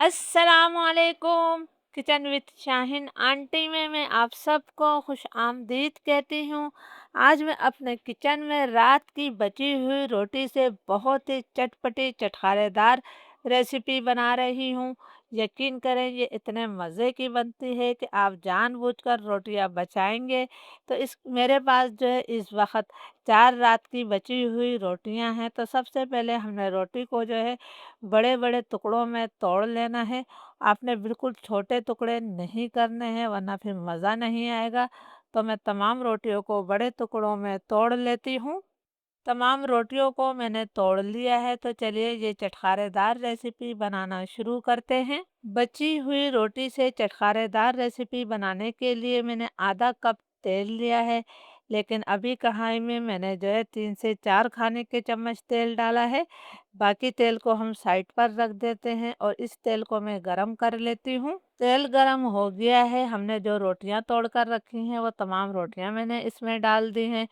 अस्सलामुअलैकुम। Kitchen with Shaheen aunty में मैं आप सबको खुश आमदीद कहती हूँ। आज मैं अपने किचन में रात की बची हुई रोटी से बहुत ही चटपटी चटखारेदार रेसिपी बना रही हूँ। यकीन करें ये इतने मज़े की बनती है कि आप जानबूझकर रोटियां बचाएंगे। तो इस मेरे पास जो है इस वक्त 4 रात की बची हुई रोटियां हैं। तो सबसे पहले हमने रोटी को जो है बड़े-बड़े टुकड़ों में तोड़ लेना है। आपने बिल्कुल छोटे टुकड़े नहीं करने हैं वरना फिर मज़ा नहीं आएगा। तो मैं तमाम रोटियों को बड़े टुकड़ों में तोड़ लेती हूँ। तमाम रोटियों को मैंने तोड़ लिया है तो चलिए ये चटखारेदार रेसिपी बनाना शुरू करते हैं। बची हुई रोटी से चटखारेदार रेसिपी बनाने के लिए मैंने आधा कप तेल लिया है। लेकिन अभी कढ़ाई में मैंने जो है 3 से 4 खाने के चम्मच तेल डाला है। बाकी तेल को हम साइड पर रख देते हैं और इस तेल को मैं गरम कर लेती हूँ। तेल गरम हो गया है। हमने जो रोटियां तोड़ कर रखी हैं वो तमाम रोटियां मैंने इसमें डाल दी हैं।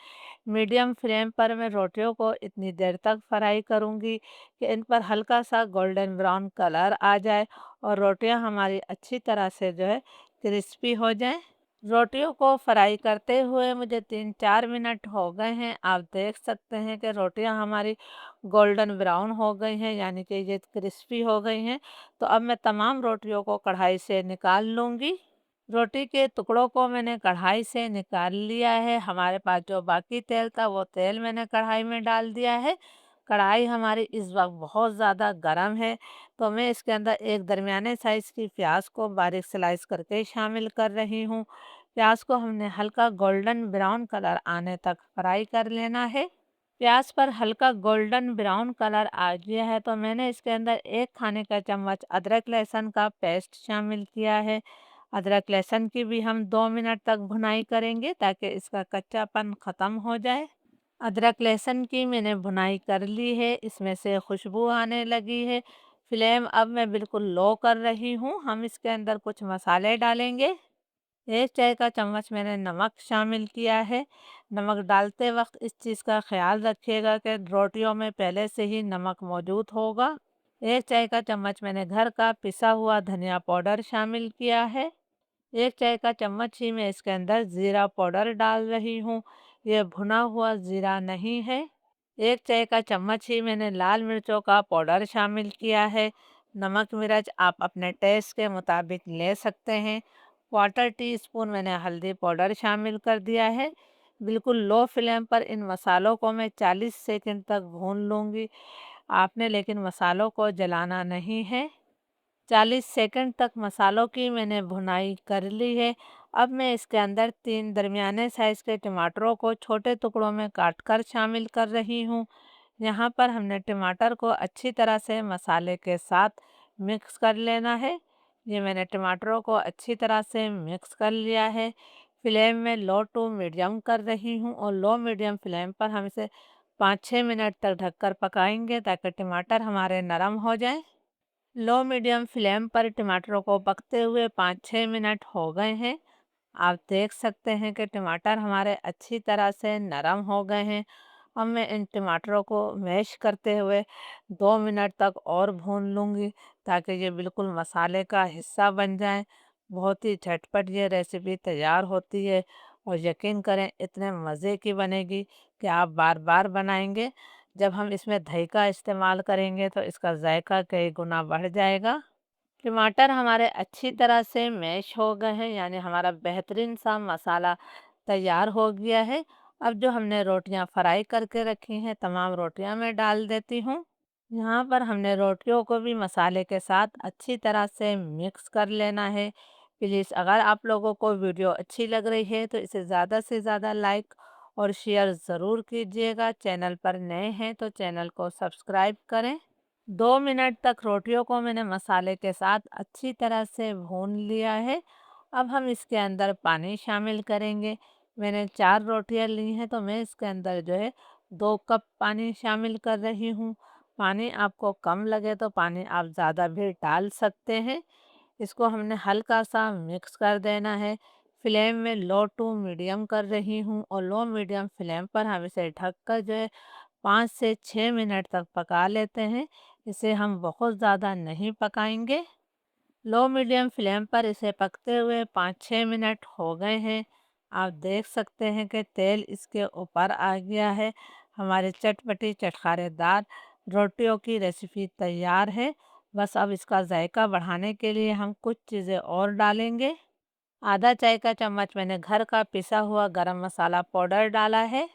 मीडियम फ्लेम पर मैं रोटियों को इतनी देर तक फ्राई करूंगी कि इन पर हल्का सा गोल्डन ब्राउन कलर आ जाए और रोटियां हमारी अच्छी तरह से जो है क्रिस्पी हो जाएं। रोटियों को फ्राई करते हुए मुझे 3-4 मिनट हो गए हैं। आप देख सकते हैं कि रोटियां हमारी गोल्डन ब्राउन हो गई हैं, यानी कि ये क्रिस्पी हो गई हैं। तो अब मैं तमाम रोटियों को कढ़ाई से निकाल लूँगी। रोटी के टुकड़ों को मैंने कढ़ाई से निकाल लिया है। हमारे पास जो बाकी तेल था वो तेल मैंने कढ़ाई में डाल दिया है। कढ़ाई हमारी इस वक्त बहुत ज़्यादा गर्म है। तो मैं इसके अंदर एक दरमियाने साइज़ की प्याज को बारीक स्लाइस करके शामिल कर रही हूँ। प्याज को हमने हल्का गोल्डन ब्राउन कलर आने तक फ्राई कर लेना है। प्याज पर हल्का गोल्डन ब्राउन कलर आ गया है तो मैंने इसके अंदर 1 खाने का चम्मच अदरक लहसुन का पेस्ट शामिल किया है। अदरक लहसुन की भी हम 2 मिनट तक भुनाई करेंगे ताकि इसका कच्चापन ख़त्म हो जाए। अदरक लहसुन की मैंने भुनाई कर ली है। इसमें से खुशबू आने लगी है। फ्लेम अब मैं बिल्कुल लो कर रही हूँ। हम इसके अंदर कुछ मसाले डालेंगे। 1 चाय का चम्मच मैंने नमक शामिल किया है। नमक डालते वक्त इस चीज़ का ख्याल रखिएगा कि रोटियों में पहले से ही नमक मौजूद होगा। 1 चाय का चम्मच मैंने घर का पिसा हुआ धनिया पाउडर शामिल किया है। 1 चाय का चम्मच ही मैं इसके अंदर ज़ीरा पाउडर डाल रही हूँ। ये भुना हुआ ज़ीरा नहीं है। 1 चाय का चम्मच ही मैंने लाल मिर्चों का पाउडर शामिल किया है। नमक मिर्च आप अपने टेस्ट के मुताबिक ले सकते हैं। 1/4 टीस्पून मैंने हल्दी पाउडर शामिल कर दिया है। बिल्कुल लो फ्लेम पर इन मसालों को मैं 40 सेकंड तक भून लूँगी। आपने लेकिन मसालों को जलाना नहीं है। 40 सेकंड तक मसालों की मैंने भुनाई कर ली है। अब मैं इसके अंदर 3 दरमियाने साइज़ के टमाटरों को छोटे टुकड़ों में काट कर शामिल कर रही हूँ। यहाँ पर हमने टमाटर को अच्छी तरह से मसाले के साथ मिक्स कर लेना है। ये मैंने टमाटरों को अच्छी तरह से मिक्स कर लिया है। फ्लेम में लो टू मीडियम कर रही हूँ और लो मीडियम फ्लेम पर हम इसे 5-6 मिनट तक ढककर पकाएंगे ताकि टमाटर हमारे नरम हो जाएं। लो मीडियम फ्लेम पर टमाटरों को पकते हुए 5-6 मिनट हो गए हैं। आप देख सकते हैं कि टमाटर हमारे अच्छी तरह से नरम हो गए हैं। अब मैं इन टमाटरों को मैश करते हुए 2 मिनट तक और भून लूँगी ताकि ये बिल्कुल मसाले का हिस्सा बन जाए। बहुत ही झटपट ये रेसिपी तैयार होती है और यकीन करें इतने मज़े की बनेगी कि आप बार बार बनाएंगे। जब हम इसमें दही का इस्तेमाल करेंगे तो इसका जायका कई गुना बढ़ जाएगा। टमाटर हमारे अच्छी तरह से मैश हो गए हैं, यानी हमारा बेहतरीन सा मसाला तैयार हो गया है। अब जो हमने रोटियां फ्राई करके रखी हैं तमाम रोटियां मैं डाल देती हूँ। यहाँ पर हमने रोटियों को भी मसाले के साथ अच्छी तरह से मिक्स कर लेना है। प्लीज़ अगर आप लोगों को वीडियो अच्छी लग रही है तो इसे ज़्यादा से ज़्यादा लाइक और शेयर ज़रूर कीजिएगा। चैनल पर नए हैं तो चैनल को सब्सक्राइब करें। 2 मिनट तक रोटियों को मैंने मसाले के साथ अच्छी तरह से भून लिया है। अब हम इसके अंदर पानी शामिल करेंगे। मैंने 4 रोटियां ली हैं तो मैं इसके अंदर जो है 2 कप पानी शामिल कर रही हूँ। पानी आपको कम लगे तो पानी आप ज़्यादा भी डाल सकते हैं। इसको हमने हल्का सा मिक्स कर देना है। फ्लेम में लो टू मीडियम कर रही हूँ और लो मीडियम फ्लेम पर हम इसे ढककर जो है 5 से 6 मिनट तक पका लेते हैं। इसे हम बहुत ज़्यादा नहीं पकाएंगे। लो मीडियम फ्लेम पर इसे पकते हुए 5-6 मिनट हो गए हैं। आप देख सकते हैं कि तेल इसके ऊपर आ गया है। हमारी चटपटी चटखारेदार रोटियों की रेसिपी तैयार है। बस अब इसका जायका बढ़ाने के लिए हम कुछ चीज़ें और डालेंगे। आधा चाय का चम्मच मैंने घर का पिसा हुआ गरम मसाला पाउडर डाला है।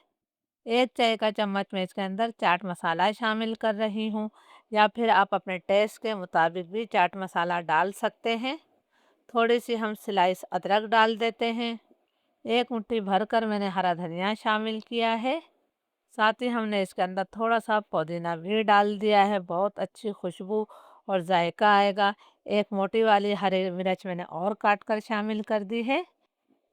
1 चाय का चम्मच मैं इसके अंदर चाट मसाला शामिल कर रही हूँ, या फिर आप अपने टेस्ट के मुताबिक भी चाट मसाला डाल सकते हैं। थोड़ी सी हम स्लाइस अदरक डाल देते हैं। 1 मुट्ठी भरकर मैंने हरा धनिया शामिल किया है। साथ ही हमने इसके अंदर थोड़ा सा पुदीना भी डाल दिया है, बहुत अच्छी खुशबू और जायका आएगा। 1 मोटी वाली हरी मिर्च मैंने और काट कर शामिल कर दी है।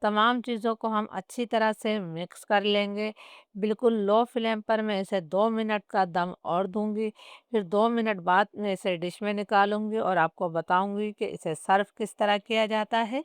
तमाम चीज़ों को हम अच्छी तरह से मिक्स कर लेंगे। बिल्कुल लो फ्लेम पर मैं इसे 2 मिनट का दम और दूँगी। फिर 2 मिनट बाद मैं इसे डिश में निकालूँगी और आपको बताऊँगी कि इसे सर्व किस तरह किया जाता है।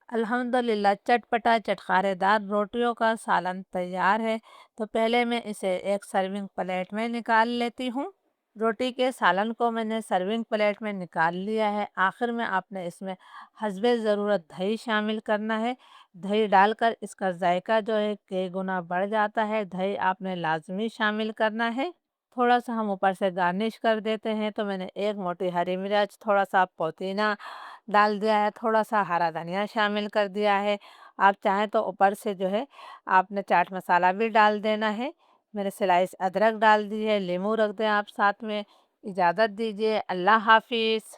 अल्हम्दुलिल्लाह चटपटा चटखारेदार रोटियों का सालन तैयार है। तो पहले मैं इसे एक सर्विंग प्लेट में निकाल लेती हूँ। रोटी के सालन को मैंने सर्विंग प्लेट में निकाल लिया है। आखिर में आपने इसमें हस्बे ज़रूरत दही शामिल करना है। दही डालकर इसका जायका जो है कई गुना बढ़ जाता है। दही आपने लाजमी शामिल करना है। थोड़ा सा हम ऊपर से गार्निश कर देते हैं। तो मैंने 1 मोटी हरी मिर्च, थोड़ा सा पुदीना डाल दिया है, थोड़ा सा हरा धनिया शामिल कर दिया है। आप चाहें तो ऊपर से जो है आपने चाट मसाला भी डाल देना है। मैंने स्लाइस अदरक डाल दी है, नींबू रख दें आप साथ में। इजाज़त दीजिए, अल्लाह हाफ़िज़।